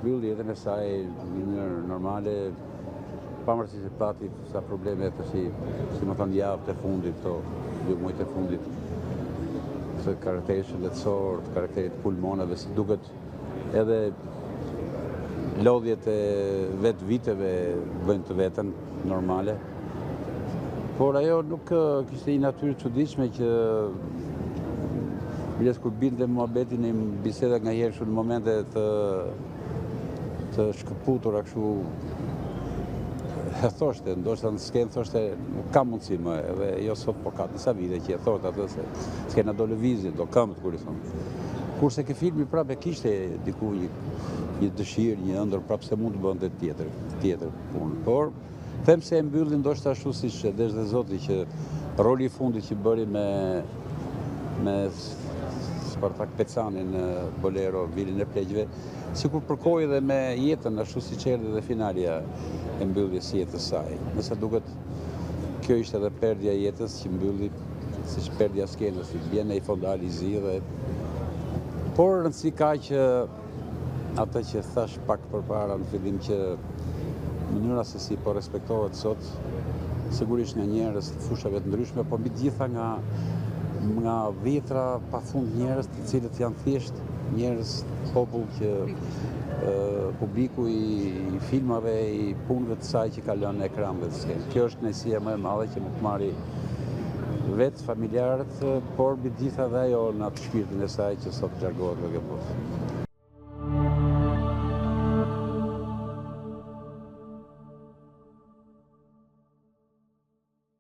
mbyll jetën e saj në mënyrë normale, pavarësisht se pati sa probleme të si më thonë javët e fundit, këto 2 muajt e fundit, të karakterit shëndetësor, të karakterit pulmonave, si duket edhe lodhjet e vetë viteve bëjnë të vetën normale. Por ajo nuk kishte një natyrë çuditshme që biles kur binte muhabeti në biseda nga herë në momente të shkëputura kështu e thoshte, ndoshta në skenë thoshte nuk ka mundësi më, edhe jo sot po ka disa vite që e thotë atë se skena do lëvizje, do këmbët kur i thonë. Kurse ke filmi prapë kishte diku një dëshirë, një ëndër prapë se mund të bënte tjetër punë. Por them se e mbylli ndoshta ashtu siç e desh dhe Zoti që roli i fundit që bëri me Spartak Pecani në Bolero, Vilin e Pleqjve, sikur përkoi dhe me jetën ashtu siç erdhi dhe finalja e mbylljes së jetës saj. Nëse duket kjo ishte edhe perdja e jetës që mbylli siç perdja skenës, si bjen ai fondali i zi dhe por rëndësi ka që atë që thash pak përpara në fillim që mënyra se si po respektohet sot, sigurisht nga njerëz të fushave të ndryshme, por mbi të gjitha nga vjetra pafund njerëz të cilët janë thjesht njerëz, popull që publiku i filmave, i punëve të saj që kalon në ekran dhe të skenë. Kjo është kënaqësia më e madhe që më të marri vetë familjarët, por mbi të gjitha dhe ajo në atë shpirtin e saj që sot largohet nga kjo botë.